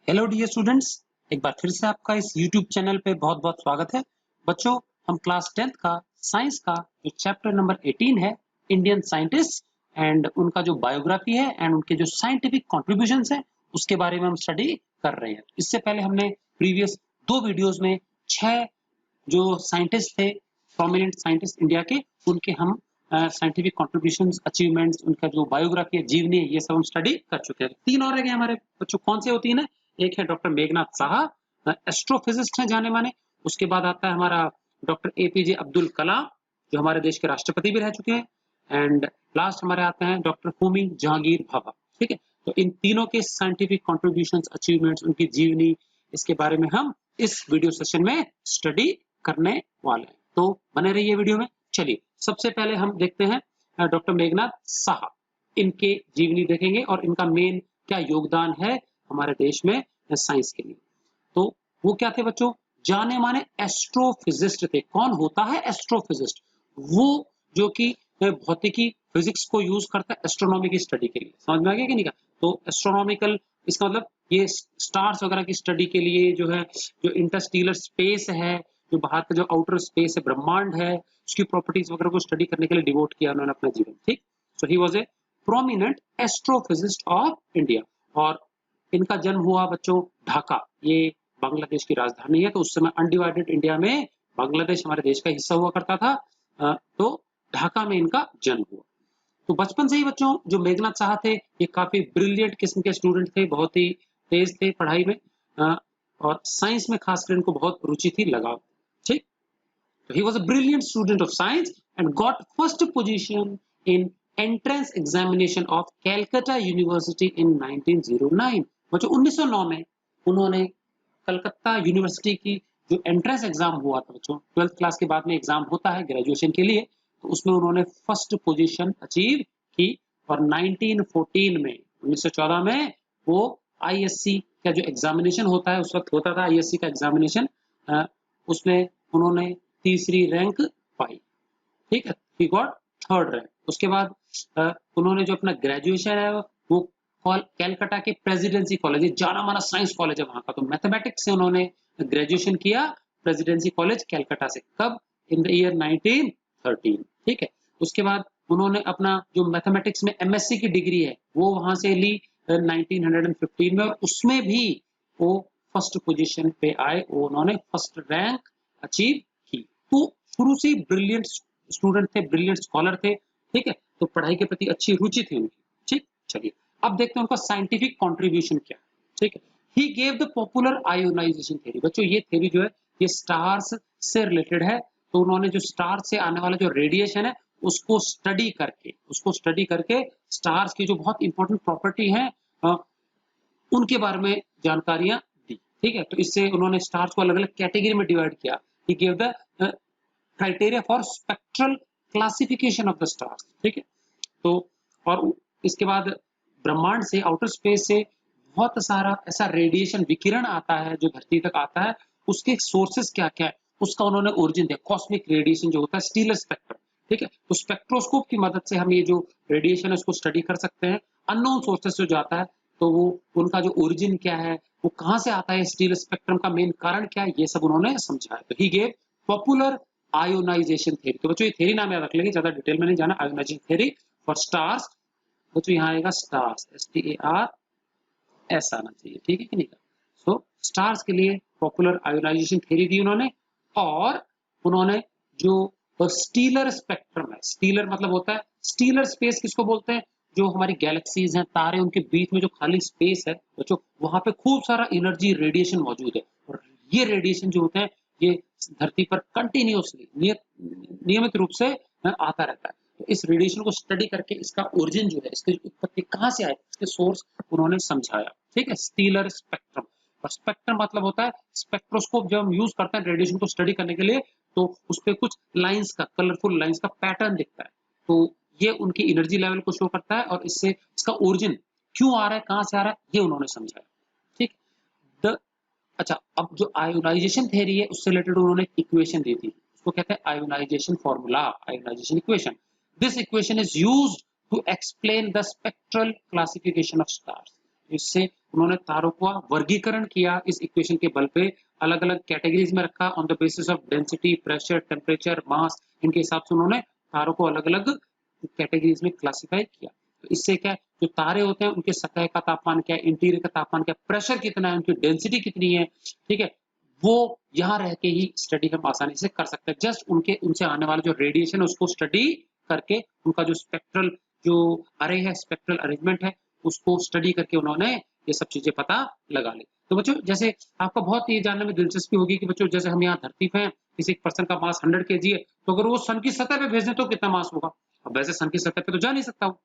Hello dear students, एक बार फिर से आपका इस यूट्यूब चैनल पे बहुत बहुत स्वागत है। बच्चों, हम क्लास 10th का साइंस का जो चैप्टर नंबर 18 है, इंडियन साइंटिस्ट एंड उनका जो बायोग्राफी है एंड उनके जो साइंटिफिक कॉन्ट्रीब्यूशंस है उसके बारे में हम स्टडी कर रहे हैं। इससे पहले हमने प्रीवियस 2 वीडियोस में 6 जो साइंटिस्ट थे, प्रोमिनेंट साइंटिस्ट इंडिया के, उनके हम साइंटिफिक कॉन्ट्रीब्यूशंस, अचीवमेंट्स, उनका जो बायोग्राफी है, जीवनी है, ये सब हम स्टडी कर चुके हैं। 3 और रह गए हमारे बच्चों। कौन से होती है ना? एक है डॉक्टर मेघनाथ साहा, एस्ट्रोफिजिस्ट हैं जाने माने। उसके बाद आता है हमारा डॉक्टर एपीजे अब्दुल कलाम, जो हमारे देश के राष्ट्रपति भी रह चुके हैं। एंड लास्ट हमारे आते हैं डॉक्टर होमी जहांगीर भाभा। ठीक है, तो इन तीनों के साइंटिफिक कॉन्ट्रीब्यूशंस, अचीवमेंट्स, उनकी जीवनी, इसके बारे में हम इस वीडियो सेशन में स्टडी करने वाले हैं। तो बने रहिए वीडियो में। चलिए, सबसे पहले हम देखते हैं डॉक्टर मेघनाथ साहा। इनके जीवनी देखेंगे और इनका मेन क्या योगदान है हमारे देश में साइंस के लिए। तो वो क्या थे बच्चों? जाने माने एस्ट्रोफिजिस्ट थे। कौन होता है एस्ट्रोफिजिस्ट? वो जो कि भौतिकी, फिजिक्स को यूज करता है एस्ट्रोनॉमी की स्टडी के लिए। समझ में आ गया कि नहीं? का तो एस्ट्रोनॉमिकल, इसका मतलब ये स्टार्स वगैरह की स्टडी के लिए जो है, जो इंटरस्टेलर स्पेस है, जो बाहर का जो आउटर स्पेस है, ब्रह्मांड है, उसकी प्रॉपर्टीज वगैरह को स्टडी करने के लिए डिवोट किया उन्होंने अपना जीवन। ठीक, so he was a prominent astrophysicist of India. और इनका जन्म हुआ बच्चों ढाका, ये बांग्लादेश की राजधानी है। तो उस समय अनडिवाइडेड इंडिया में बांग्लादेश हमारे देश का हिस्सा हुआ करता था। तो ढाका में इनका जन्म हुआ। तो बचपन से ही बच्चों जो मेघनाथ साहा थे, ये काफी ब्रिलियंट किस्म के स्टूडेंट थे, बहुत ही तेज थे पढ़ाई में, और साइंस में खासकर इनको बहुत रुचि थी, लगाव। ठीक, तो he was a brilliant student of science and got first position in entrance examination of Calcutta University in 1909। बच्चों 1909 में उन्होंने कलकत्ता यूनिवर्सिटी की जो एंट्रेंस एग्जाम हुआ था बच्चों, 12th क्लास के बाद में एग्जाम होता है ग्रेजुएशन के लिए, तो उसमें उन्होंने फर्स्ट पोजीशन अचीव की। और 1914 में, 1914 में वो आईएससी का जो एग्जामिनेशन होता है, उस वक्त होता था आईएससी का एग्जामिनेशन, उसमें उन्होंने तीसरी रैंक पाई। ठीक है, ही गॉट थर्ड रैंक। उसके बाद उन्होंने जो अपना ग्रेजुएशन है वो कैलकाटा के प्रेसिडेंसी कॉलेज, जाना माना साइंस कॉलेज है वहां का, तो मैथमेटिक्स से उन्होंने ग्रेजुएशन किया प्रेसिडेंसी कॉलेज कैलकाटा से। कब? In the year 1913। ठीक है, उसके बाद उन्होंने अपना जो मैथमेटिक्स में एमएससी की डिग्री है वो वहां से ली 1915 में, और उसमें भी वो फर्स्ट पोजीशन पे आए, वो उन्होंने फर्स्ट रैंक अचीव की। तो शुरू से ब्रिलियंट स्टूडेंट थे, ब्रिलियंट स्कॉलर थे। ठीक है, तो पढ़ाई के प्रति अच्छी रुचि थी उनकी। ठीक, चलिए अब देखते हैं उनका साइंटिफिक कंट्रीब्यूशन क्या है। ठीक है, he gave the popular ionisation theory. बच्चों ये थ्योरी जो है ये स्टार्स से रिलेटेड है। तो उन्होंने जो स्टार से आने वाला जो रेडिएशन है उसको स्टडी करके स्टार्स की जो बहुत इंपॉर्टेंट प्रॉपर्टी है उनके बारे में जानकारियां दी। ठीक है, तो इससे उन्होंने स्टार्स को अलग अलग कैटेगरी में डिवाइड किया। He give the criteria for spectral classification of the stars. ठीक है, तो और इसके बाद ब्रह्मांड से, आउटर स्पेस से बहुत सारा ऐसा रेडिएशन, विकिरण आता है जो धरती तक आता है, उसके सोर्सेस क्या क्या है उसका उन्होंने ओरिजिन दिया। कॉस्मिक रेडिएशन जो होता है, स्टीलर स्पेक्ट्रम। ठीक है, तो स्पेक्ट्रोस्कोप की मदद से हम ये जो रेडिएशन है उसको स्टडी कर सकते हैं। अननोन सोर्सेस जो जाता है तो वो उनका जो ओरिजिन क्या है, वो कहां से आता है, स्टील स्पेक्ट्रम का मेन कारण क्या है, ये सब उन्होंने समझाया। तो he gave popular ionisation theory. तो बच्चों ये थ्योरी नाम याद रख लेंगे, ज्यादा डिटेल में नहीं जाना। आयोनाइजेशन थ्योरी फॉर स्टार्स, बच्चों यहाँ आएगा स्टार्स, STARS आना चाहिए। ठीक है कि नहीं? सो स्टार्स के लिए पॉपुलर आयोनाइजेशन थ्योरी दी उन्होंने। और उन्होंने जो स्टीलर स्पेक्ट्रम है, स्टीलर मतलब होता है, स्टीलर स्पेस किसको बोलते हैं? जो हमारी गैलेक्सीज हैं, तारे, उनके बीच में जो खाली स्पेस है बच्चों, वहां पे खूब सारा एनर्जी रेडिएशन मौजूद है। और ये रेडिएशन जो होते हैं ये धरती पर कंटिन्यूसली, नियमित रूप से आता रहता है। तो इस रेडिएशन को स्टडी करके इसका ओरिजिन जो है, इसकी उत्पत्ति कहां से आए, इसके सोर्स उन्होंने समझाया। ठीक है, स्टीलर स्पेक्ट्रम। और स्पेक्ट्रम मतलब होता है, स्पेक्ट्रोस्कोप जब हम यूज करते हैं रेडिएशन को स्टडी करने के लिए, तो उस पर कुछ लाइंस का, कलरफुल लाइंस का पैटर्न दिखता है। तो ये उनकी एनर्जी लेवल को शो करता है, और इससे इसका ओरिजिन क्यों आ रहा है, कहां से आ रहा है, ये उन्होंने समझाया। ठीक, द अच्छा, अब जो आयोनाइजेशन थ्योरी है उससे रिलेटेड उन्होंने इक्वेशन दी थी, उसको कहते हैं ionisation formula, ionisation equation. This equation is used to explain the spectral classification of stars. इससे उन्होंने तारों का वर्गीकरण किया इस इक्वेशन के बल पे, अलग अलग कैटेगरीज में रखा on the basis of density, pressure, temperature, mass, इनके हिसाब से उन्होंने तारों को अलग अलग कैटेगरीज में क्लासिफाई किया। तो इससे क्या है, जो तारे होते हैं उनके सतह का तापमान क्या है, इंटीरियर का तापमान क्या है, प्रेशर कितना है, उनकी डेंसिटी कितनी है, ठीक है, वो यहाँ रह के ही स्टडी हम आसानी से कर सकते हैं। जस्ट उनके उनसे आने वाला जो रेडिएशन है उसको स्टडी करके, उनका जो स्पेक्ट्रल जो अरे है, स्पेक्ट्रल अरेंजमेंट है, उसको स्टडी करके उन्होंने ये सब चीजें पता लगा ली। तो बच्चों जैसे आपका बहुत ये जानने में दिलचस्पी होगी कि बच्चों जैसे हम यहाँ धरती पे हैं, किसी पर्सन का मास 100 kg है, तो अगर वो सन की सतह पे भेज दें तो कितना मास होगा? अब वैसे सन की सतह पे तो जा नहीं सकता वो,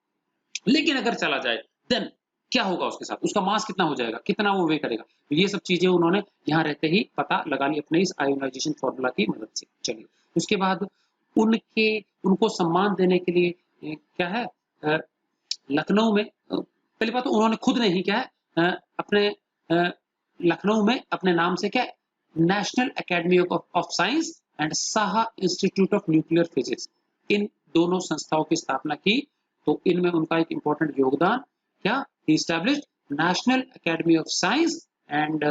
लेकिन अगर चला जाए देन क्या होगा उसके साथ, उसका मास कितना हो जाएगा, कितना वो वे करेगा। तो ये सब चीजें उन्होंने यहाँ रहते ही पता लगा ली अपने इस आयोनाइजेशन फॉर्मूला की मदद से। चलिए उसके बाद उनको सम्मान देने के लिए क्या है, लखनऊ में पहली बात तो उन्होंने खुद नहीं क्या है अपने लखनऊ में अपने नाम से क्या national academy of science and Saha institute of nuclear physics, इन दोनों संस्थाओं की स्थापना की। तो इनमें उनका एक इंपॉर्टेंट योगदान क्या, ही established national academy of science and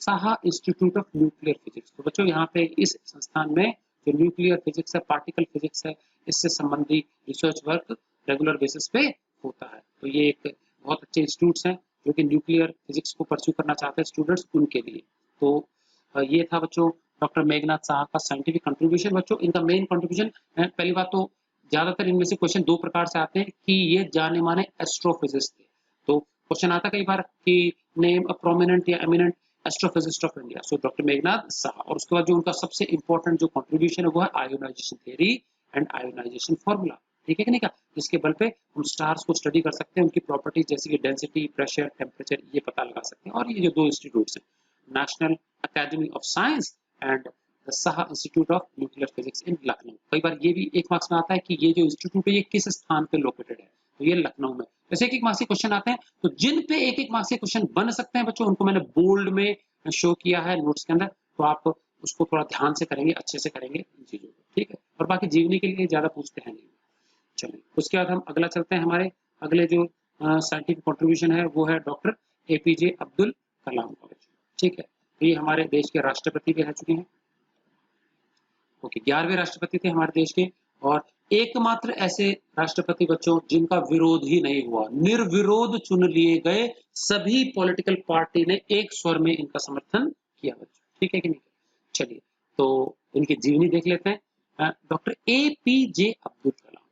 Saha institute of nuclear physics. तो बच्चों यहाँ पे इस संस्थान में जो न्यूक्लियर फिजिक्स है, पार्टिकल फिजिक्स है, इससे संबंधी रिसर्च वर्क रेगुलर बेसिस पे होता है। तो ये एक बहुत अच्छे इंस्टीट्यूट्स हैं जो कि न्यूक्लियर फिजिक्स को परस्यू करना चाहते हैं स्टूडेंट्स, उनके लिए। तो ये था बच्चों डॉक्टर मेघनाथ साहा का साइंटिफिक कंट्रीब्यूशन। बच्चों इनका मेन कंट्रीब्यूशन, पहली बात तो ज्यादातर इनमें से क्वेश्चन दो प्रकार से आते हैं कि ये जाने माने एस्ट्रोफिजिस्ट थे। तो क्वेश्चन आता कई बार कि नेम अ प्रोमिनेंट या eminent astrophysicist of India, so doctor Meghnath Saha. और उसके बाद जो उनका सबसे इंपॉर्टेंट जो कंट्रीब्यूशन है वो है ionisation theory and ionisation formula, ठीक है कि नहीं का, जिसके बल पे हम स्टार्स को स्टडी कर सकते हैं, उनकी प्रॉपर्टीज जैसे कि डेंसिटी, प्रेशर, टेम्परेचर, ये पता लगा सकते हैं। और ये जो दो इंस्टीट्यूट्स हैं, national academy of science and the Saha institute of nuclear physics इन लखनऊ। कई बार ये भी एक मार्क्स में आता है कि ये जो इंस्टीट्यूट है ये किस स्थान पे लोकेटेड है, तो ये लखनऊ में। वैसे एक एक मार्क्स के क्वेश्चन आते हैं, तो जिन पे एक एक मार्क्स के क्वेश्चन बन सकते हैं बच्चों, उनको मैंने बोल्ड में शो किया है नोट्स के अंदर, तो आप उसको थोड़ा ध्यान से करेंगे, अच्छे से करेंगे इन चीजों को, ठीक है। और बाकी जीवनी के लिए ज्यादा पूछते हैं नहीं। चलिए उसके बाद हम अगला चलते हैं, हमारे अगले जो साइंटिफिक कंट्रीब्यूशन है वो है डॉक्टर एपीजे अब्दुल कलाम का, ठीक है। तो ये हमारे देश के राष्ट्रपति भी रह चुके हैं, ओके, 11वें राष्ट्रपति थे हमारे देश के, और एकमात्र ऐसे राष्ट्रपति बच्चों जिनका विरोध ही नहीं हुआ, निर्विरोध चुन लिए गए, सभी पॉलिटिकल पार्टी ने एक स्वर में इनका समर्थन किया बच्चों, ठीक है कि नहीं। चलिए तो इनकी जीवनी देख लेते हैं। डॉक्टर एपीजे अब्दुल कलाम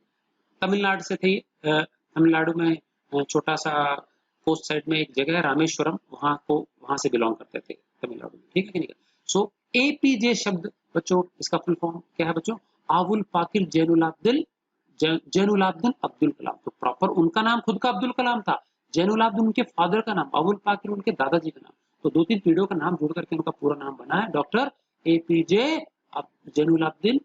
तमिलनाडु से थे, तमिलनाडु में छोटा सा कोस्ट साइड में एक जगह है रामेश्वरम, वहां से बिलोंग करते थे तमिलनाडु में, ठीक है कि नहीं। सो एपीजे शब्द बच्चों इसका फुल फॉर्म क्या है बच्चों, आबुल पाकिर जैनुलाब्दीन अब्दुल कलाम। तो प्रॉपर उनका नाम खुद का अब्दुल कलाम था, जैनुलाब्दीन उनके फादर का नाम, अबुल पाकिर उनके दादाजी का नाम, तो दो तीन पीढ़ियों का नाम जोड़ करके उनका पूरा नाम बना है doctor A P J Jainulabdeen,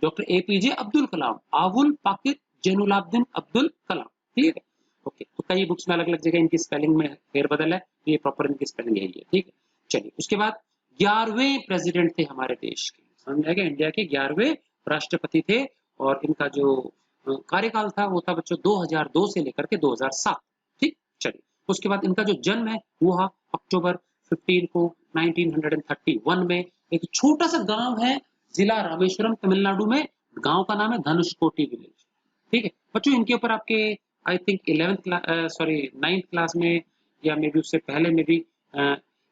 doctor APJ Abdul Kalam, Avul Pakir Jainulabdeen Abdul Kalam, ठीक है, ओके। तो कई बुक्स में अलग अलग जगह इनकी स्पेलिंग में फेरबदल है, तो ये प्रॉपर इनकी स्पेलिंग यही है, ठीक है। चलिए उसके बाद 11वें प्रेसिडेंट थे हमारे देश के, समझ आएगा, इंडिया के 11वें राष्ट्रपति थे, और इनका जो कार्यकाल था वो था बच्चों 2002 से लेकर के 2007, ठीक। चलिए उसके बाद इनका जो जन्म है वो हुआ अक्टूबर 15 को 1931 में, एक छोटा सा गांव है जिला रामेश्वरम तमिलनाडु में, गांव का नाम है धनुषकोटी विलेज, ठीक है। बच्चों इनके ऊपर आपके आई थिंक 9th क्लास में या मे बी उससे पहले में भी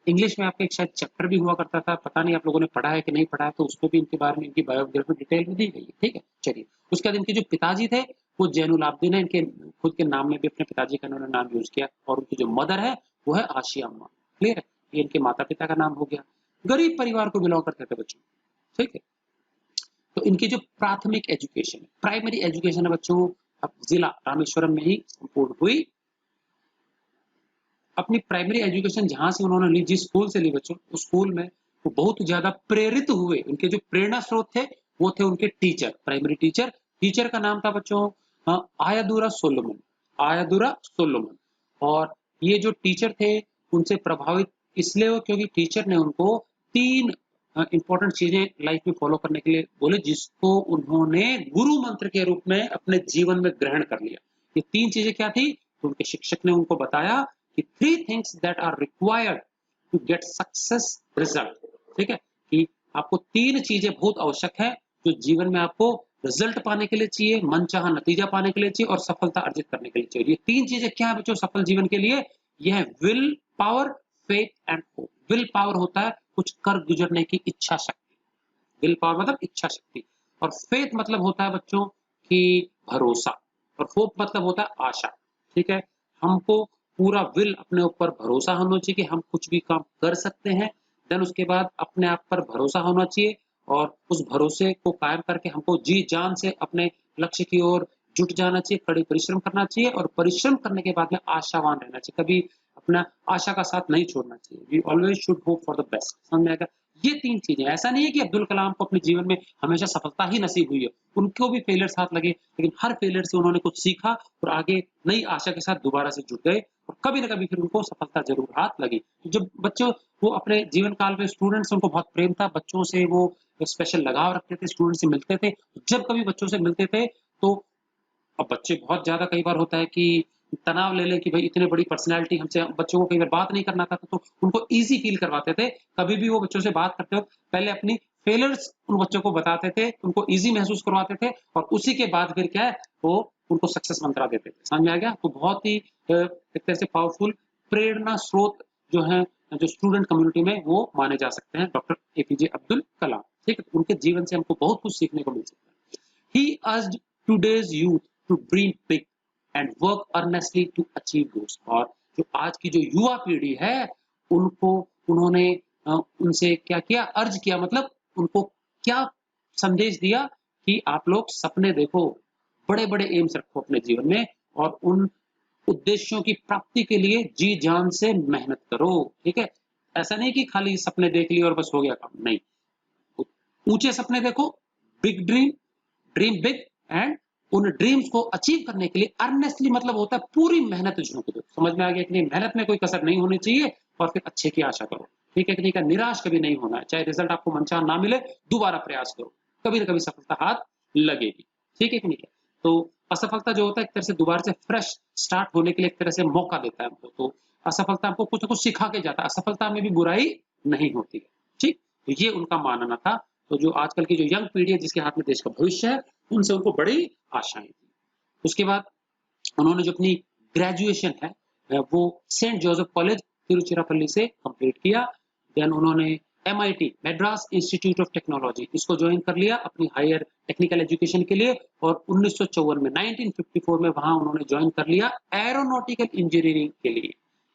इंग्लिश में आपका एक शायद चैप्टर भी हुआ करता था, पता नहीं आप लोगों ने पढ़ा है कि नहीं पढ़ा है, तो उसको भी इनके बारे में इनकी बायोग्राफी डिटेल में दी गई है, ठीक है। चलिए उसके बाद इनके जो पिताजी थे वो जैनुलाब्दीन है, इनके खुद के नाम में भी अपने पिताजी का इन्होंने नाम यूज किया, और उनकी जो मदर है वो है आशिया अम्मा, क्लियर है, ये इनके माता पिता का नाम हो गया। गरीब परिवार को बिलोंग करते थे बच्चों, ठीक है। तो इनकी जो प्राथमिक एजुकेशन, प्राइमरी एजुकेशन है बच्चों जिला रामेश्वरम में ही संपूर्ण हुई। अपनी प्राइमरी एजुकेशन जहां से उन्होंने ली, जिस स्कूल से ली बच्चों, उस स्कूल में वो बहुत ज्यादा प्रेरित हुए, उनके जो प्रेरणा स्रोत थे वो थे उनके टीचर, प्राइमरी टीचर का नाम था बच्चों आयादुरा सोलोमन, आयादुरा सोलोमन। और ये जो टीचर थे उनसे प्रभावित इसलिए हो क्योंकि टीचर ने उनको 3 इंपॉर्टेंट चीजें लाइफ में फॉलो करने के लिए बोले, जिसको उन्होंने गुरु मंत्र के रूप में अपने जीवन में ग्रहण कर लिया। ये 3 चीजें क्या थी, तो उनके शिक्षक ने उनको बताया कि 3 things that are required to get success result. ठीक है, कि आपको 3 चीजें बहुत आवश्यक है जो जीवन में आपको रिजल्ट पाने के लिए चाहिए, मनचाहा नतीजा पाने के लिए चाहिए और सफलता अर्जित करने के लिए चाहिए। ये 3 चीजें क्या है बच्चों सफल जीवन के लिए? यह है will power, faith and hope. Will power होता है कुछ कर गुजरने की इच्छा शक्ति, विल पावर मतलब इच्छा शक्ति, और फेथ मतलब होता है बच्चों कि भरोसा, और होप मतलब होता है आशा। ठीक है, हमको पूरा विल, अपने ऊपर भरोसा होना चाहिए कि हम कुछ भी काम कर सकते हैं। देन उसके बाद अपने आप पर भरोसा होना चाहिए और उस भरोसे को कायम करके हमको जी जान से अपने लक्ष्य की ओर जुट जाना चाहिए, कड़ी परिश्रम करना चाहिए और परिश्रम करने के बाद में आशावान रहना चाहिए, कभी अपना आशा का साथ नहीं छोड़ना चाहिए। We always should hope for the best. समझ में आएगा? ये 3 चीजें, ऐसा नहीं है कि अब्दुल कलाम को अपने जीवन में हमेशा सफलता ही नसीब हुई है, उनको भी फेलियर्स हाथ लगे, लेकिन हर फेलियर से उन्होंने कुछ सीखा और आगे नई आशा के साथ दोबारा से जुट गए और कभी ना कभी फिर उनको सफलता जरूर हाथ लगी। तो जब बच्चों वो अपने जीवन काल में स्टूडेंट्स, उनको बहुत प्रेम था बच्चों से, वो स्पेशल लगाव रखते थे, स्टूडेंट से मिलते थे। जब कभी बच्चों से मिलते थे तो अब बच्चे बहुत ज्यादा, कई बार होता है कि तनाव ले लें कि भाई इतने बड़ी पर्सनैलिटी हमसे, बच्चों को कई बार बात नहीं करना था तो उनको ईजी फील करवाते थे। कभी भी वो बच्चों से बात करते हो पहले अपनी फेलियर्स उन बच्चों को बताते थे, उनको ईजी महसूस करवाते थे और उसी के बाद फिर क्या है वो उनको सक्सेस मंत्रा देते थे। समझ में आ गया? तो बहुत ही एक तरह से पावरफुल प्रेरणा स्रोत जो है, जो स्टूडेंट कम्युनिटी में, वो माने जा सकते हैं डॉक्टर एपीजे अब्दुल कलाम। ठीक है, उनके जीवन से हमको बहुत कुछ सीखने को मिल सकता है। He urged today's youth to dream big and work earnestly to achieve goals। और जो आज की जो युवा पीढ़ी है उनको उन्होंने उनसे क्या किया? अर्ज किया, मतलब उनको क्या संदेश दिया कि आप लोग सपने देखो, बड़े-बड़े एम्स रखो अपने जीवन में और उन उद्देश्यों की प्राप्ति के लिए जी जान से मेहनत करो। ठीक है, ऐसा नहीं कि खाली सपने देख लिए और बस हो गया काम, नहीं। ऊंचे सपने देखो, big dream, dream big and उन ड्रीम्स को अचीव करने के लिए अर्नेस्टली मतलब होता है पूरी मेहनत झोंक दो। समझ में आ गया कि नहीं? मेहनत में कोई कसर नहीं होनी चाहिए और फिर अच्छे की आशा करो। ठीक है कि नहीं? का निराश कभी नहीं होना है, चाहे रिजल्ट आपको मनचाहा ना मिले, दोबारा प्रयास करो, कभी ना कभी सफलता हाथ लगेगी। ठीक है कि नहीं? तो असफलता जो होता है एक तरह से दोबारा से फ्रेश स्टार्ट होने के लिए एक तरह से मौका देता है हमको। तो असफलता हमको कुछ ना कुछ सिखा के जाता है, असफलता में भी बुराई नहीं होती है। ठीक, तो ये उनका मानना था। तो जो आजकल की जो यंग पीढ़ी है जिसके हाथ में देश का भविष्य है, उनसे उनको बड़ी आशाएं थी। उसके बाद उन्होंने जो अपनी ग्रेजुएशन है वो सेंट जोसेफ कॉलेज तिरुचिरापल्ली से कंप्लीट किया। देन उन्होंने MIT Madras institute of technology इसको ज्वाइन कर लिया अपनी हायर टेक्निकल एजुकेशन के लिए और 1954 में 1954 में वहां उन्होंने ज्वाइन कर लिया एरोनॉटिकल इंजीनियरिंग के लिए।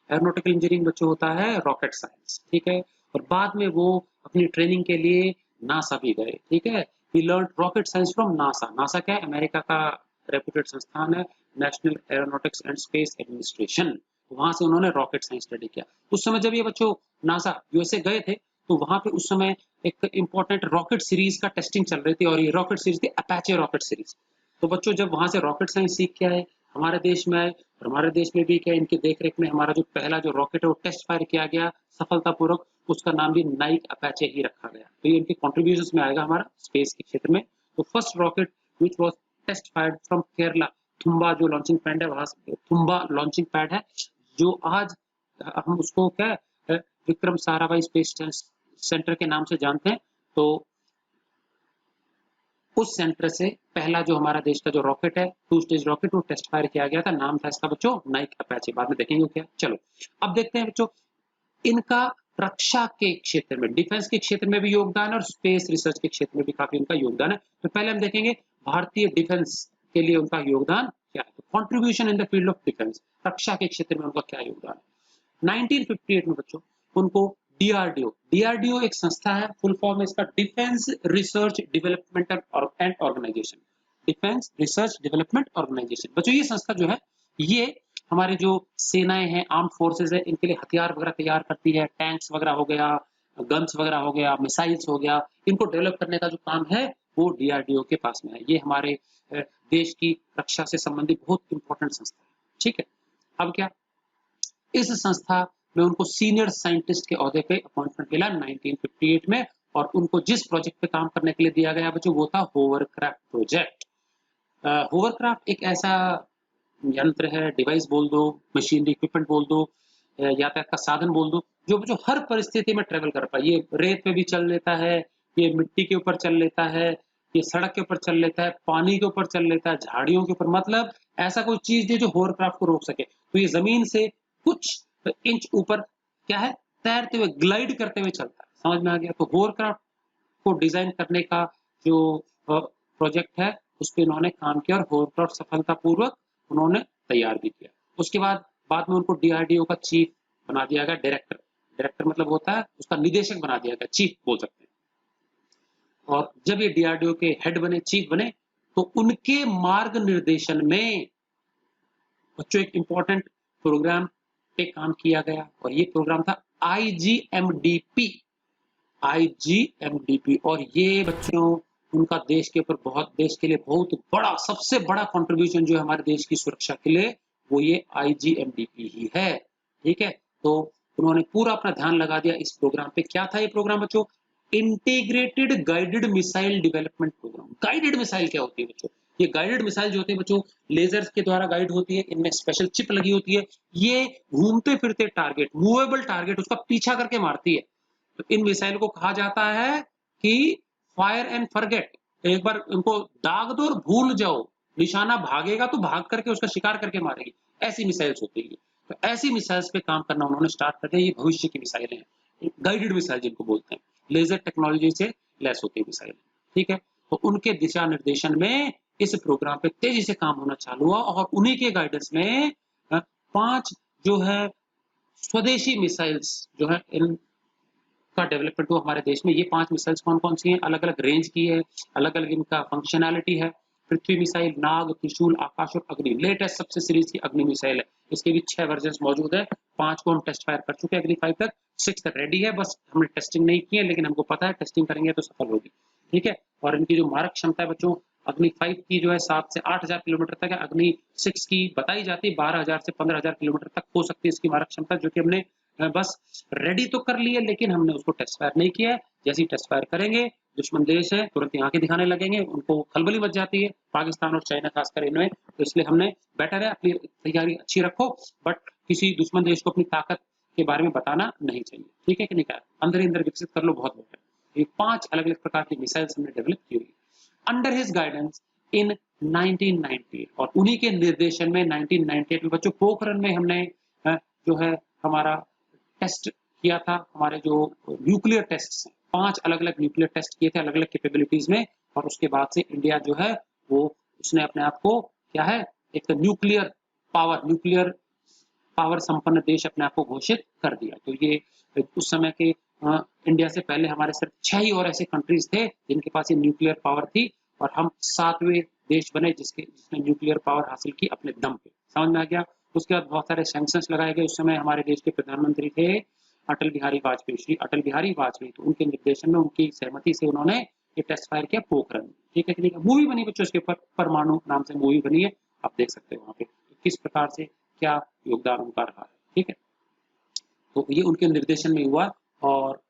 एरोनॉटिकल इंजीनियरिंग बच्चों होता है रॉकेट साइंस। ठीक है, और बाद में वो अपनी ट्रेनिंग के लिए नासा भी गए। ठीक है, he learned rocket science from NASA। NASA क्या है? अमेरिका का रेप्यूटेड संस्थान है, national aeronautics and space administration. वहां से उन्होंने रॉकेट साइंस स्टडी किया। उस समय जब ये बच्चों नासा यूएसए गए थे तो वहां पे उस समय एक इंपॉर्टेंट रॉकेट सीरीज का टेस्टिंग चल रही थी और ये रॉकेट सीरीज थी अपाचे रॉकेट सीरीज। तो बच्चों जब वहां से रॉकेट साइंस सीख के आए, हमारे देश में आए और हमारे देश में भी क्या इनकी देखरेख में हमारा जो पहला जो रॉकेट है वो टेस्ट फायर किया गया सफलतापूर्वक, उसका नाम भी नाइक अपाचे ही रखा गया। तो ये इनके कॉन्ट्रीब्यूशन में आएगा हमारा स्पेस के क्षेत्र में। तो first rocket which was test fired from Kerala, Thumba जो लॉन्चिंग पैड है वहां से, थुम्बा लॉन्चिंग पैड है जो आज हम उसको क्या विक्रम साराभाई स्पेस सेंटर के नाम से जानते हैं। तो उस सेंटर से पहला जो हमारा देश का जो रॉकेट है 2 स्टेज रॉकेट वो टेस्ट फायर किया गया था। नाम था इसका बच्चों नाइक अपाचे, बाद में देखेंगे क्या। चलो अब देखते हैं बच्चों इनका रक्षा के क्षेत्र में, डिफेंस के क्षेत्र में भी योगदान है और स्पेस रिसर्च के क्षेत्र में भी काफी उनका योगदान है। तो पहले हम देखेंगे भारतीय डिफेंस के लिए उनका योगदान क्या है। Contribution in the field of defence, रक्षा के क्षेत्र में उनका क्या योगदान है। 1958 में बच्चों उनको डीआरडीओ एक संस्था है, फुल फॉर्म है इसका defence research development and organisation, defence research development organisation. बच्चों ये संस्था जो है ये हमारे जो सेनाएं हैं, आर्म फोर्सेज है, इनके लिए हथियार वगैरह तैयार करती है, टैंक्स वगैरह हो गया, गन्स वगैरह हो गया, मिसाइल्स हो गया, इनको डेवलप करने का जो काम है वो डीआरडीओ के पास में है। ये हमारे देश की रक्षा से संबंधित बहुत इंपॉर्टेंट संस्था है। ठीक है, अब क्या इस संस्था में उनको सीनियर साइंटिस्ट के ओहदे पे अपॉइंटमेंट मिला 1958 में और उनको जिस प्रोजेक्ट पे काम करने के लिए दिया गया बच्चों वो था होवरक्राफ्ट प्रोजेक्ट। होवरक्राफ्ट एक ऐसा यंत्र है, डिवाइस बोल दो, मशीनरी इक्विपमेंट बोल दो, यातायात का साधन बोल दो, जो हर परिस्थिति में ट्रेवल कर पाए। ये रेत पे भी चल लेता है, ये मिट्टी के ऊपर चल लेता है, ये सड़क के ऊपर चल लेता है, पानी के ऊपर चल लेता है, झाड़ियों के ऊपर, मतलब ऐसा कोई चीज नहीं जो होवरक्राफ्ट को रोक सके। तो ये जमीन से कुछ इंच ऊपर क्या है, तैरते हुए, ग्लाइड करते हुए चलता है। समझ में आ गया? तो होवरक्राफ्ट को डिजाइन करने का जो प्रोजेक्ट है उस पे इन्होंने काम किया और होवरक्राफ्ट सफलतापूर्वक उन्होंने तैयार भी किया। उसके बाद में उनको डीआरडीओ का चीफ बना दिया गया, डायरेक्टर। डायरेक्टर मतलब होता है उसका निदेशक बना दिया गया, चीफ बोल सकते हैं। और जब ये डीआरडीओ के हेड बने, चीफ बने, तो उनके मार्ग निर्देशन में बच्चों एक इंपॉर्टेंट प्रोग्राम पे काम किया गया और ये प्रोग्राम था आईजीएमडीपी। आईजीएमडीपी, और ये बच्चों उनका देश के ऊपर देश के लिए बहुत बड़ा, सबसे बड़ा कंट्रीब्यूशन जो है हमारे देश की सुरक्षा के लिए, वो ये आईजीएमडीपी ही है। ठीक है, तो उन्होंने पूरा अपना ध्यान लगा दिया इस प्रोग्राम पे। क्या था ये प्रोग्राम बच्चों? Integrated guided missile development programme. Guided missile क्या होती है बच्चों? ये गाइडेड मिसाइल जो होती है बच्चों, लेजर्स के द्वारा गाइड होती है, इनमें स्पेशल चिप लगी होती है, ये घूमते फिरते टारगेट, मूवेबल टारगेट, उसका पीछा करके मारती है। तो इन मिसाइल को कहा जाता है कि फायर एंड फॉरगेट, एक बार इनको दाग दो और भूल जाओ, निशाना भागेगा तो भाग करके उसका शिकार करके मारेगी, ऐसी मिसाइल्स होती है। तो ऐसी मिसाइल्स पे काम करना उन्होंने स्टार्ट कर दिया। ये भविष्य की मिसाइलें हैं, गाइडेड मिसाइल जिनको बोलते हैं, लेजर टेक्नोलॉजी से लैस होती है मिसाइल। ठीक है, तो उनके दिशा निर्देशन में इस प्रोग्राम पे तेजी से काम होना चालू हुआ और उन्हीं के गाइडेंस में 5 जो है स्वदेशी मिसाइल्स जो है इन का डेवलपमेंट हुआ हमारे देश में। ये 5 मिसाइल्स कौन-कौन सी हैं? अलग-अलग रेंज की है, अलग-अलग इनका फंक्शनैलिटी है। पृथ्वी मिसाइल, नाग, त्रिशूल, आकाश और अग्नि। लेटेस्ट सबसे सीरीज की अग्नि मिसाइल है। इसके भी 6 वर्जन्स मौजूद है। 5 को हम टेस्ट फायर कर चुके हैं, अग्नि 5 तक, 6 तक रेडी है, बस हमने टेस्टिंग नहीं की है, लेकिन हमको पता है टेस्टिंग करेंगे तो सफल होगी। ठीक है, और इनकी जो मारक क्षमता है बच्चों, अग्नि 5 की जो है 7 से 8000 किलोमीटर तक है, अग्नि 6 की बताई जाती है 12000 से 15000 किलोमीटर तक हो सकती है इसकी मारक क्षमता, जो कि हमने बस रेडी तो कर ली है, लेकिन हमने उसको टेस्ट फायर नहीं किया है। जैसे ही टेस्ट फायर करेंगे, दुश्मन देश है तुरंत आंखें दिखाने लगेंगे, उनको खलबली मच जाती है, पाकिस्तान और चाइना खासकर इनमें। तो इसलिए हमने बेटर है अपनी तैयारी अच्छी रखो, बट किसी दुश्मन देश को अपनी ताकत के बारे में बताना नहीं चाहिए। ठीक है कि नहीं? कहा अंदर ही अंदर विकसित कर लो, बहुत बेटर। ये 5 अलग अलग प्रकार की मिसाइल्स हमने डेवलप की हुई अंडर हिज गाइडेंस इन 1998, और उन्हीं के निर्देशन में 1998 में बच्चों पोखरण में हमने जो है हमारा टेस्ट किया था। हमारे जो न्यूक्लियर टेस्ट हैं, 5 अलग अलग न्यूक्लियर टेस्ट किए थे अलग अलग कैपेबिलिटीज में, और उसके बाद से इंडिया जो है वो उसने अपने आप को क्या है, एक न्यूक्लियर पावर संपन्न देश अपने आप को घोषित कर दिया। तो ये उस समय के इंडिया से पहले हमारे सिर्फ 6 ही और ऐसे कंट्रीज थे जिनके पास ये न्यूक्लियर पावर थी, और हम 7वें देश बने जिसने न्यूक्लियर पावर हासिल की अपने दम पे। समझ में आ गया? उसके बाद बहुत सारे सैंक्शंस लगाए गए। उस समय हमारे देश के प्रधानमंत्री थे अटल बिहारी वाजपेयी, श्री अटल बिहारी वाजपेयी। तो उनके निर्देशन में, उनकी सहमति से उन्होंने ये टेस्ट फायर किया पोखरण। ठीक है कि नहीं? मूवी बनी बच्चों इसके ऊपर, परमाणु नाम से मूवी बनी है, आप देख सकते हो वहां पे किस प्रकार से क्या योगदान उनका रहा है। ठीक है, तो ये उनके निर्देशन में हुआ, और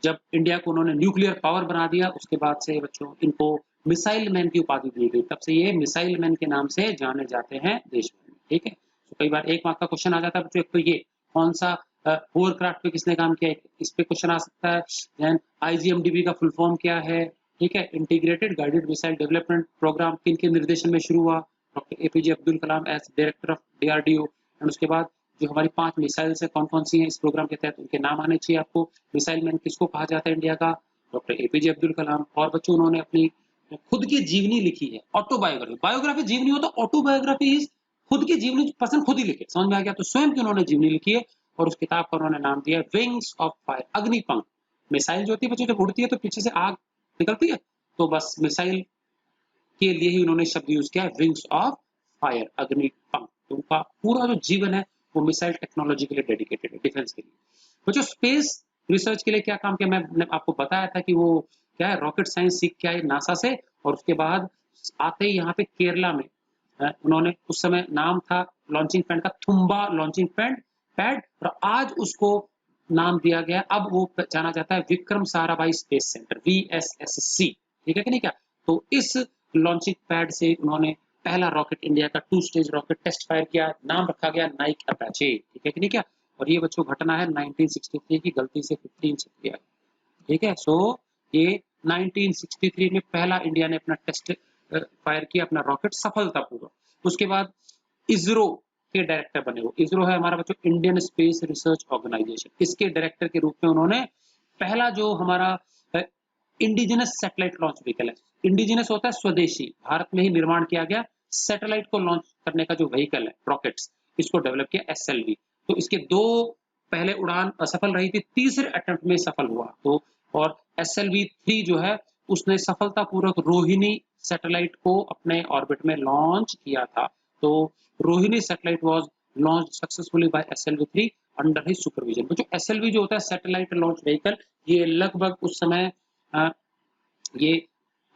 जब इंडिया को उन्होंने न्यूक्लियर पावर बना दिया, उसके बाद से बच्चों इनको मिसाइल मैन की उपाधि दी गई। तब से ये मिसाइल मैन के नाम से जाने जाते हैं देश भर में। ठीक है, तो कई बार 1 मार्क का क्वेश्चन आ जाता है बच्चों, एक तो ये कौन सा होवरक्राफ्ट पे किसने काम किया है, इस पे क्वेश्चन आ सकता है। देन आईजीएमडीबी का फुल फॉर्म क्या है? ठीक है, integrated guided missile development programme किन के निर्देशन में शुरू हुआ? Doctor APJ Abdul Kalam as director of DRDO. And उसके बाद जो हमारी 5 मिसाइल्स है कौन कौन सी हैं इस प्रोग्राम के तहत, उनके नाम आने चाहिए आपको। मिसाइल मैन किसको कहा जाता है इंडिया का? डॉक्टर एपीजे अब्दुल कलाम। और बच्चों उन्होंने अपनी खुद की जीवनी लिखी है, ऑटोबायोग्राफी। बायोग्राफी जीवनी हो तो ऑटोबायोग्राफी इज खुद की जीवनी पर्सन खुद ही लिखे। समझ में आ गया? तो स्वयं की उन्होंने जीवनी लिखी है, और उस किताब का उन्होंने नाम दिया wings of fire, Agnipankh. Missile जो होती है बच्चों जब उड़ती है तो पीछे से आग निकलती है, तो बस मिसाइल के लिए ही उन्होंने शब्द यूज किया है, विंग्स ऑफ फायर, अग्निपंख। तो उनका पूरा जो जीवन है वो मिसाइल टेक्नोलॉजी के लिए डेडिकेटेड है, डिफेंस के लिए। बच्चों स्पेस रिसर्च के लिए क्या काम किया, मैंने आपको बताया था कि वो क्या है, रॉकेट साइंस सीख के आए नासा से, और उसके बाद आते ही यहाँ पे केरला में उन्होंने, उस समय नाम था लॉन्चिंग पैड का थुम्बा लॉन्चिंग पैड, और आज उसको नाम दिया गया, अब वो जाना जाता है Vikram Sarabhai space centre, VSSC. ठीक है कि नहीं? क्या तो इस लॉन्चिंग पैड से उन्होंने पहला रॉकेट, इंडिया का 2 स्टेज रॉकेट टेस्ट फायर किया, नाम रखा गया नाइक अपाचे। ठीक है कि नहीं? क्या और ये बच्चों घटना है 1963 की, गलती से 15 से किया है, ठीक है। सो ये 1963 में पहला इंडिया ने अपना टेस्ट फायर किया अपना रॉकेट सफलतापूर्वक। उसके बाद इसरो के डायरेक्टर बने। वो इसरो है हमारा बच्चों इंडियन स्पेस रिसर्च ऑर्गेनाइजेशन, इसके डायरेक्टर के रूप में उन्होंने पहला जो हमारा इंडिजिनस सैटेलाइट लॉन्च व्हीकल है, इंडिजिनस होता है स्वदेशी, भारत में ही निर्माण किया गया सैटेलाइट को लॉन्च करने का जो व्हीकल है रॉकेट्स, इसको डेवलप किया एसएलवी। तो इसके दो पहले उड़ान असफल रही थी, तीसरे अटेम्प्ट में सफल हुआ। तो और एसएलवी 3 जो है उसने सफलतापूर्वक रोहिणी सैटेलाइट को अपने ऑर्बिट में लॉन्च किया था। तो Rohini satellite was launch successfully by SLV 3 under his supervision. तो जो एसएलवी जो होता है सैटेलाइट लॉन्च व्हीकल, ये लगभग उस समय ये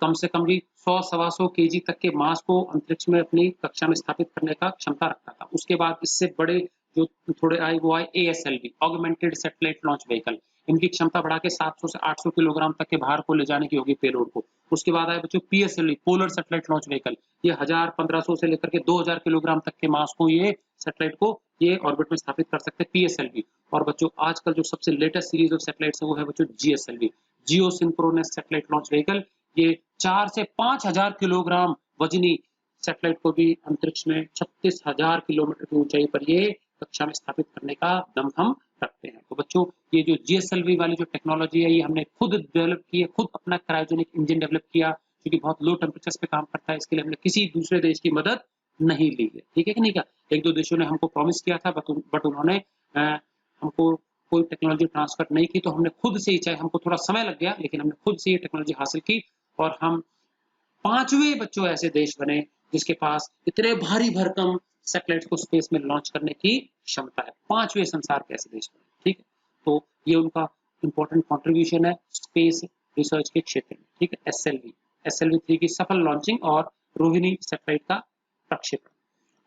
कम से कम भी 100-125 केजी तक के मास को अंतरिक्ष में अपनी कक्षा में स्थापित करने का क्षमता रखता था। उसके बाद इससे बड़े जो थोड़े आए वो आए ASLV, augmented satellite launch vehicle. इनकी क्षमता बढ़ा के 700 से 800 किलोग्राम तक के भार को ले जाने की होगी पेलोड को। उसके बाद आए बच्चों PSLV, polar satellite launch vehicle. ये 1000-1500 से लेकर के 2000 किलोग्राम तक के मास को ये सैटेलाइट को ये ऑर्बिट में स्थापित कर सकते हैं, पीएसएलवी। और बच्चों आजकल जो सबसे लेटेस्ट सीरीज ऑफ सैटेलाइट्स है वो है बच्चों जीएसएलवी, जियो सिंक्रोनस सैटेलाइट लॉन्च व्हीकल। ये 4 से 5000 किलोग्राम वजनी सैटेलाइट को भी अंतरिक्ष में 36,000 किलोमीटर की ऊंचाई पर ये कक्षा में स्थापित करने का दम हम रखते हैं। तो बच्चों ये जो जीएसएलवी वाली जो टेक्नोलॉजी है ये हमने खुद डेवलप की है, खुद अपना क्रायोजेनिक इंजन डेवलप किया जो कि बहुत लो टेम्परेचर्स पे काम करता है। इसके लिए हमने किसी दूसरे देश की मदद नहीं ली है, ठीक है कि नहीं। क्या एक दो देशों ने हमको प्रॉमिस किया था बट उन्होंने हमको कोई टेक्नोलॉजी ट्रांसफर नहीं की, तो हमने खुद से ही, चाहे हमको थोड़ा समय लग गया लेकिन हमने खुद से ये टेक्नोलॉजी हासिल की। और हम 5वें बच्चों ऐसे देश बने जिसके पास इतने भारी भरकम सैटेलाइट को स्पेस में लॉन्च करने की क्षमता है। 5वें संसार के ऐसे देश बने, ठीक है। तो ये उनका इंपॉर्टेंट कंट्रीब्यूशन है स्पेस रिसर्च के क्षेत्र में, ठीक है। एसएलवी 3 की सफल लॉन्चिंग और रोहिणी सैटेलाइट का प्रक्षेपण।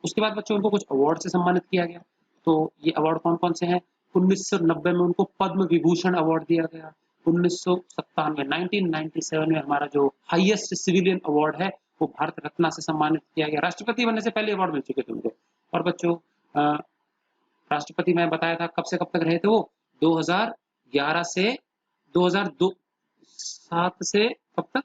उसके बाद बच्चों उनको कुछ अवार्ड से सम्मानित किया गया। तो ये अवार्ड कौन कौन से हैं? 1990 में उनको पद्म विभूषण अवार्ड दिया गया। 1997 में हमारा जो हाईएस्ट सिविलियन अवार्ड है वो भारत रत्न से सम्मानित किया गया। राष्ट्रपति बनने से पहले अवार्ड मिल चुके थे उनको। और बच्चों राष्ट्रपति मैं बताया था कब से कब तक रहे थे वो, 2011 से 2007 से कब तक,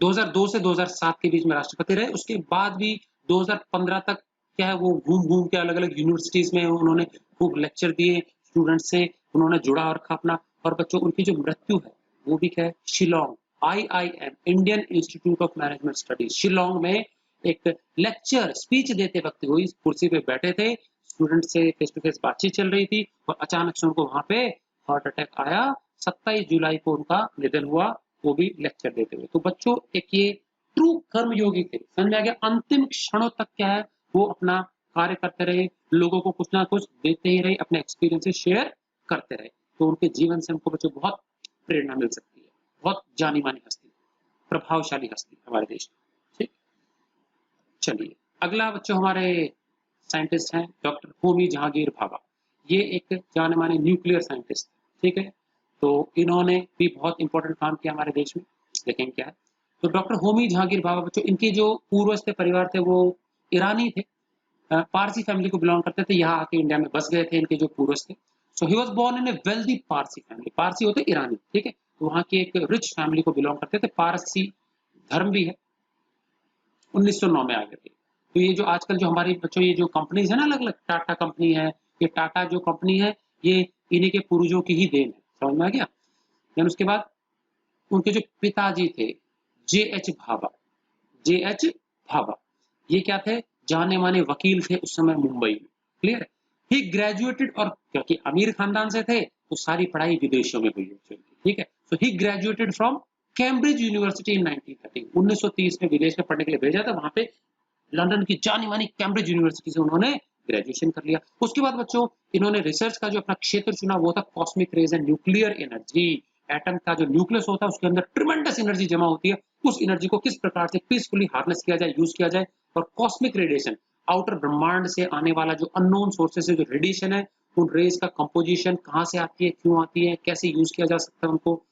2002 से 2007 के बीच में राष्ट्रपति रहे। उसके बाद भी 2015 तक क्या है वो घूम घूम के अलग अलग यूनिवर्सिटीज में उन्होंने खूब लेक्चर दिए, स्टूडेंट से उन्होंने जुड़ा और रखा अपना। और बच्चों उनकी जो मृत्यु है वो भी क्या है, Shillong IIM Indian institute of management studies Shillong में एक लेक्चर स्पीच देते वक्त हुई। कुर्सी पे बैठे थे, स्टूडेंट से फेस टू फेस बातचीत चल रही थी और अचानक से उनको वहां पे हार्ट अटैक आया। 27 जुलाई को उनका निधन हुआ, वो भी लेक्चर देते हुए। तो बच्चों एक ये ट्रू कर्मयोगी थे, समझ में आ गया। अंतिम क्षणों तक क्या है वो अपना कार्य करते रहे, लोगों को कुछ ना कुछ देते ही रहे, अपने एक्सपीरियंसेस शेयर करते रहे। तो उनके जीवन से हमको बच्चों बहुत प्रेरणा मिल सकती है। बहुत जानी मानी हस्ती, प्रभावशाली हस्ती हमारे देश में, ठीक। चलिए अगला बच्चों हमारे साइंटिस्ट हैं डॉक्टर होमी जहांगीर भाभा। ये एक जाने माने न्यूक्लियर साइंटिस्ट, ठीक है। तो इन्होंने भी बहुत इंपॉर्टेंट काम किया हमारे देश में। लेकिन क्या है, तो डॉक्टर होमी जहांगीर भाभा बच्चों इनके जो पूर्वज थे, परिवार थे, वो ईरानी थे, पारसी फैमिली को बिलोंग करते थे। यहाँ आके इंडिया में बस गए थे इनके जो पूर्वज थे। So he was born in a wealthy Parsi family. Parsi होते ईरानी, ठीक है। तो वहाँ की एक रिच फैमिली को बिलोंग करते थे, पारसी धर्म भी है। 1909 में आ गए थे। तो ये जो आजकल जो हमारी बच्चों ये जो कंपनीज है ना, अलग अलग टाटा कंपनी है, ये टाटा जो कंपनी है ये इन्हीं के पूर्वजों की ही देन है, समझ में आ गया। देन उसके बाद उनके जो पिताजी थे JH भाभा, ये क्या थे, जाने माने वकील थे उस समय मुंबई में, क्लियर है। ही ग्रेजुएटेड, और क्योंकि अमीर खानदान से थे तो सारी पढ़ाई विदेशों में हुई है, ठीक है। सो ही ग्रेजुएटेड फ्रॉम कैम्ब्रिज यूनिवर्सिटी इन 1930 में विदेश में पढ़ने के लिए भेजा था। वहां पे लंदन की जानी मानी कैम्ब्रिज यूनिवर्सिटी से उन्होंने ग्रेजुएशन कर लिया। उसके बाद बच्चों इन्होंने रिसर्च का जो अपना क्षेत्र चुना वो था cosmic rays and nuclear energy. Atom का जो न्यूक्लियस होता है उसके अंदर ट्रिमेंडस एनर्जी जमा होती है, उस एनर्जी को किस प्रकार से पीसफुली हार्नेस किया जाए, यूज किया जाए। और कॉस्मिक रेडिएशन, आउटर ब्रह्मांड से आने वाला जो अननोन सोर्सेस से जो रेडिएशन है, उन रेज का कंपोजिशन कहाँ से आती है, क्यों आती है, कैसे यूज किया जा सकता है उनको,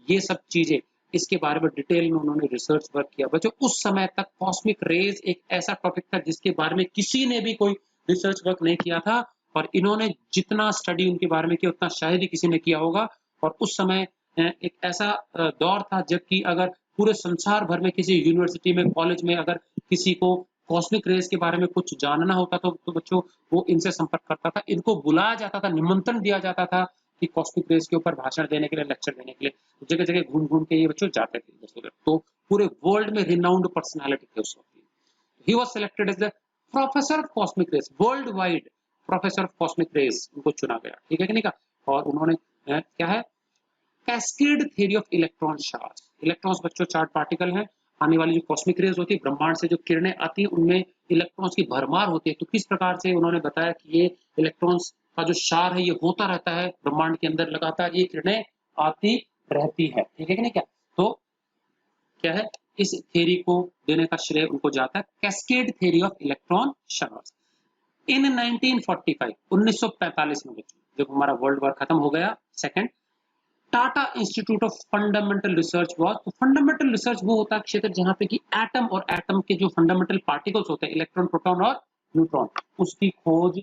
ये सब चीजें इसके बारे में डिटेल में उन्होंने रिसर्च वर्क किया। बच्चों उस समय तक कॉस्मिक रेज एक ऐसा टॉपिक था जिसके बारे में किसी ने भी कोई रिसर्च वर्क नहीं किया था, और इन्होंने जितना स्टडी उनके बारे में किया उतना शायद ही किसी ने किया होगा। और उस समय एक ऐसा दौर था जबकि अगर पूरे संसार भर में किसी यूनिवर्सिटी में, कॉलेज में अगर किसी को कॉस्मिक रेज के बारे में कुछ जानना होता तो बच्चों वो इनसे संपर्क करता था, इनको बुलाया जाता था, निमंत्रण दिया जाता था कि कॉस्मिक रेज के ऊपर भाषण देने के लिए, लेक्चर देने के लिए जगह जगह घूम घूम के ये बच्चों जाते थे इधर से उधर। तो पूरे वर्ल्ड में रिनाउंड पर्सनालिटी थे उस वक्त। He was selected as the professor of cosmic rays, world wide professor of cosmic rays उनको चुना गया, ठीक है कि नहीं का। और उन्होंने क्या है, cascade theory of electron charge. Electrons बच्चों चार्ज पार्टिकल हैं, आने वाली जो कॉस्मिक रेज होती है, ब्रह्मांड से जो किरणें आती हैं उनमें इलेक्ट्रॉन्स की भरमार होती है। तो किस प्रकार से उन्होंने बताया कि ये इलेक्ट्रॉन्स का जो शार है ये होता रहता है ब्रह्मांड के अंदर, लगातार ये किरणें आती रहती है, ठीक है कि नहीं क्या। तो क्या है, इस थ्योरी को देने का श्रेय उनको जाता है, cascade theory of electron charge. In 1945 में बच्चों जब हमारा वर्ल्ड वॉर खत्म हो गया second, Tata institute of fundamental research was. तो फंडामेंटल रिसर्च वो होता है क्षेत्र जहां पे कि एटम और एटम के जो फंडामेंटल पार्टिकल्स होते हैं, इलेक्ट्रॉन, प्रोटॉन और न्यूट्रॉन, उसकी खोज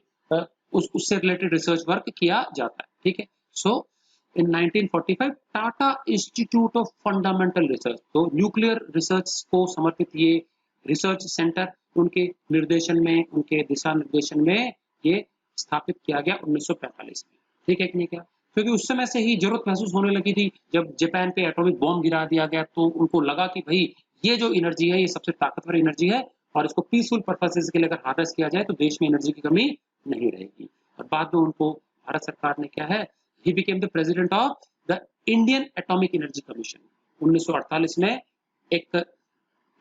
उससे रिलेटेड रिसर्च वर्क किया जाता है, ठीक है। सो इन 1945 Tata institute of fundamental research, तो न्यूक्लियर रिसर्च को समर्पित ये रिसर्च सेंटर उनके निर्देशन में, उनके दिशा निर्देशन में ये स्थापित किया गया 1945 में, ठीक है कि नहीं क्या। क्योंकि उस समय से ही जरूरत महसूस होने लगी थी, जब जापान पे एटॉमिक बॉम्ब गिरा दिया गया तो उनको लगा कि भाई ये जो एनर्जी है ये सबसे ताकतवर एनर्जी है, और इसको पीसफुल पर्पसेस के लिए अगर हार्नेस किया जाए तो देश में एनर्जी की कमी नहीं रहेगी। और बाद में उनको भारत सरकार ने क्या है, he became the president of the Indian atomic energy commission. 1948 में एक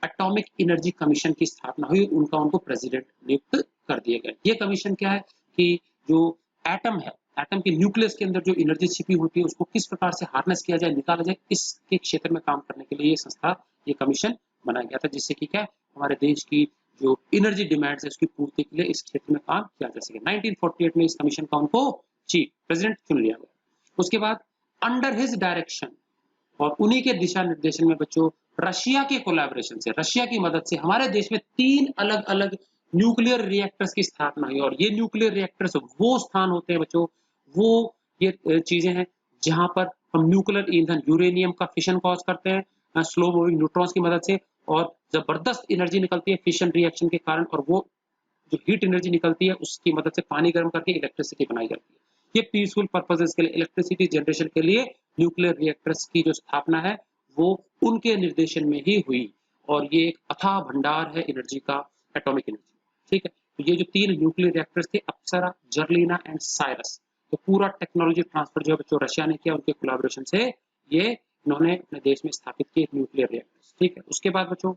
एटॉमिक एनर्जी कमीशन की स्थापना हुई, उनको प्रेसिडेंट नियुक्त कर दिए गए। ये कमीशन क्या है कि जो एटम है, एटम के न्यूक्लियस के अंदर जो एनर्जी छिपी होती है उसको किस प्रकार से हार्नेस किया जाए, निकाला जाए, इसके क्षेत्र में काम करने के लिए ये संस्था, ये कमीशन बनाया गया था, जिससे कि क्या हमारे देश की जो एनर्जी डिमांड्स है उसकी पूर्ति के लिए इस क्षेत्र में काम किया जा सके। 1948 में इस कमीशन का उनको चीफ प्रेसिडेंट चुन लिया गया। उसके बाद अंडर हिज डायरेक्शन और उन्हीं के दिशा निर्देशन में बच्चों रशिया के कोलैबोरेशन से, रशिया की मदद से हमारे देश में 3 अलग अलग न्यूक्लियर रिएक्टर्स की स्थापना हुई। और ये न्यूक्लियर रिएक्टर्स वो स्थान होते हैं बच्चों, वो ये चीजें हैं जहां पर हम न्यूक्लियर ईंधन यूरेनियम का फिशन कॉज करते हैं स्लो मूविंग न्यूट्रॉन्स की मदद से, और जबरदस्त एनर्जी निकलती है फिशन रिएक्शन के कारण, और वो जो हीट एनर्जी निकलती है उसकी मदद से पानी गर्म करके इलेक्ट्रिसिटी बनाई जाती है। ये पीसफुल पर्पसेस के लिए, इलेक्ट्रिसिटी जनरेशन के लिए न्यूक्लियर रिएक्टर्स की जो स्थापना है वो उनके निर्देशन में ही हुई, और ये एक अथाह भंडार है एनर्जी का, एटॉमिक एनर्जी, ठीक है। तो ये जो 3 न्यूक्लियर रिएक्टर्स थे, अप्सरा, जर्लिना एंड साइरस, तो पूरा टेक्नोलॉजी ट्रांसफर जो बच्चों रशिया ने किया उनके कोलैबोरेशन से ये इन्होंने अपने देश में स्थापित किए न्यूक्लियर रिएक्टर्स, ठीक है। उसके बाद बच्चों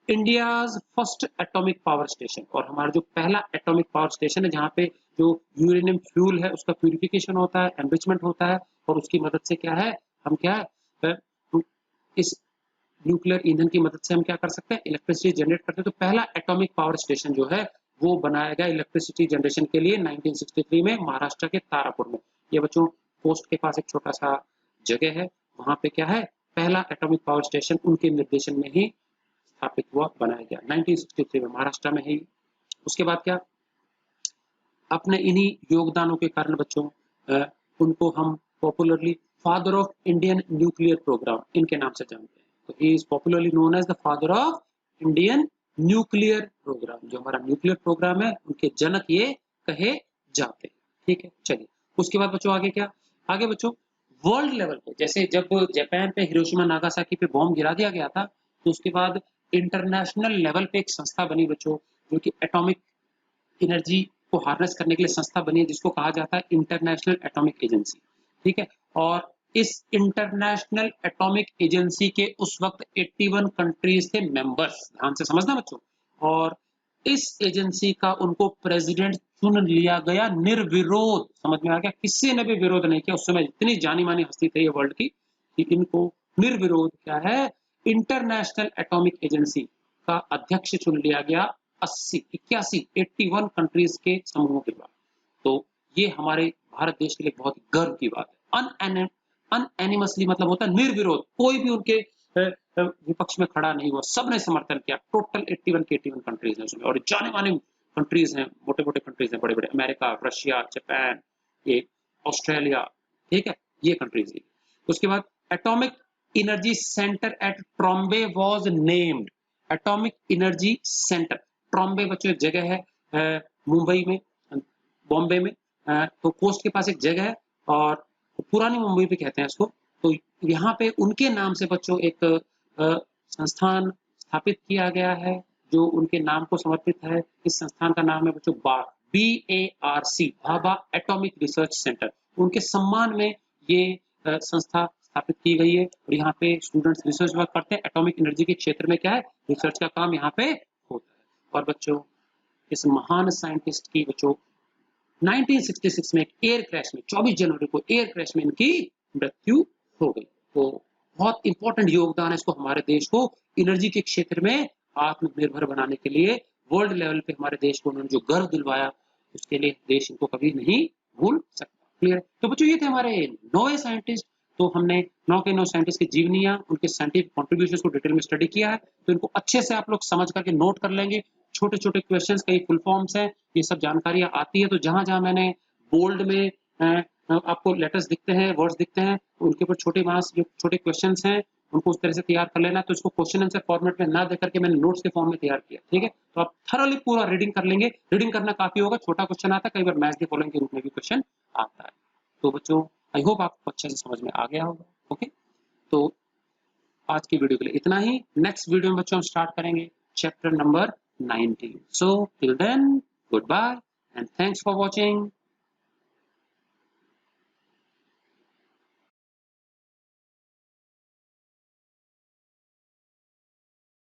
India's first atomic power station, और हमारा जो पहला एटॉमिक पावर स्टेशन है जहाँ पे जो यूरेनियम फ्यूल है उसका प्यूरिफिकेशन होता है, एनरिचमेंट होता है, और उसकी मदद से क्या है, हम क्या है इस न्यूक्लियर ईंधन की मदद से हम क्या कर सकते हैं, इलेक्ट्रिसिटी जनरेट करते हैं। तो पहला एटॉमिक पावर स्टेशन जो है वो बनाया गया इलेक्ट्रिसिटी जनरेशन के लिए 1963 में महाराष्ट्र के तारापुर में। ये बच्चों पोस्ट के पास एक छोटा सा जगह है, वहां पे क्या है, पहला एटॉमिक पावर स्टेशन उनके निर्देशन में ही स्थापित हुआ, बनाया गया 1963 में महाराष्ट्र में ही। उसके बाद क्या, अपने इन्हीं योगदानों के कारण बच्चों उनको हम popularly father of Indian nuclear programme इनके नाम से जानते हैं। तो he is popularly known as the father of Indian nuclear programme. जो हमारा न्यूक्लियर प्रोग्राम है उनके जनक ये कहे जाते हैं, ठीक है। चलिए उसके बाद बच्चों आगे क्या, आगे बच्चों वर्ल्ड लेवल पे, जैसे जब जापान पे हिरोशिमा नागासाकी पे बॉम्ब गिरा दिया गया था तो उसके बाद इंटरनेशनल लेवल पे एक संस्था बनी बच्चों, जो कि एटॉमिक एनर्जी को हार्नेस करने के लिए संस्था बनी है, जिसको कहा जाता है इंटरनेशनल एटॉमिक एजेंसी, ठीक है। और इस इंटरनेशनल एटॉमिक एजेंसी के उस वक्त 81 कंट्रीज थे मेंबर्स, ध्यान से समझना बच्चों। और इस एजेंसी का उनको प्रेसिडेंट चुन लिया गया निर्विरोध, समझ में आ गया, किसी ने भी विरोध नहीं किया। उस समय इतनी जानी मानी हस्ती थी ये वर्ल्ड की कि इनको निर्विरोध क्या है, इंटरनेशनल एटॉमिक एजेंसी का अध्यक्ष चुन लिया गया 81 कंट्रीज के समूह के बाद। तो ये हमारे भारत देश के लिए बहुत गर्व की बात है। अनएनिमसली मतलब होता है निर्विरोध, कोई भी उनके विपक्ष में खड़ा नहीं हुआ, सबने समर्थन किया। टोटल 81 के 81 कंट्रीज हैं उसमें, और जाने माने कंट्रीज हैं, मोटे मोटे कंट्रीज हैं, बड़े बड़े, अमेरिका, रशिया, जापान, ये ऑस्ट्रेलिया, ठीक है, ये कंट्रीज है। उसके बाद atomic energy centre at Trombay was named. Atomic energy centre, Trombay बच्चों एक जगह है मुंबई में, बॉम्बे में, तो कोस्ट के पास एक जगह है, और पुरानी मुंबई भी कहते हैं इसको। तो यहाँ पे उनके नाम से बच्चों एक संस्थान स्थापित किया गया है जो उनके नाम को समर्पित है। इस संस्थान का नाम है बच्चों bark, BARC, Bhabha atomic research centre. उनके सम्मान में ये संस्था स्थापित की गई है, और यहाँ पे स्टूडेंट्स रिसर्च वर्क करते हैं। एटॉमिक एनर्जी के क्षेत्र में क्या है, रिसर्च का काम यहाँ पे होता है। और बच्चों इस महान साइंटिस्ट की बच्चों 1966 में एक एयर क्रैश में, 24 जनवरी को एयर क्रैश में इनकी मृत्यु हो गई। तो बहुत इंपॉर्टेंट योगदान है इसको हमारे देश को एनर्जी के क्षेत्र में आत्मनिर्भर बनाने के लिए, वर्ल्ड लेवल पे हमारे देश को उन्होंने जो गर्व दिलवाया, उसके लिए देश इनको कभी नहीं भूल सकता। क्लियर है? तो बच्चों ये थे हमारे 9 साइंटिस्ट। तो हमने 9 के 9 साइंटिस्ट की जीवनियां, उनके साइंटिफिक कॉन्ट्रीब्यूशंस को डिटेल में स्टडी किया है। तो इनको अच्छे से आप लोग समझ करके नोट कर लेंगे। छोटे छोटे क्वेश्चंस, कई फुल फॉर्म्स हैं, ये सब जानकारियां आती है। तो जहां जहां मैंने बोल्ड में आपको लेटर्स दिखते हैं, वर्ड्स दिखते हैं, उनके ऊपर छोटे मास जो छोटे क्वेश्चंस हैं उनको उस तरह से तैयार कर लेना। तो इसको क्वेश्चन आंसर फॉर्मेट में ना देकर के मैंने नोट्स के फॉर्म में तैयार किया, ठीक है। तो आप थरोली पूरा रीडिंग कर लेंगे। रीडिंग करना काफी होगा, छोटा क्वेश्चन आता है, कई बार मैच द फॉलोइंग के रूप में भी क्वेश्चन आता है। तो बच्चों आई होप आपको अच्छे से समझ में आ गया होगा। ओके, तो आज की वीडियो के लिए इतना ही। नेक्स्ट वीडियो में बच्चों हम स्टार्ट करेंगे chapter number 19। So till then, goodbye and thanks for watching.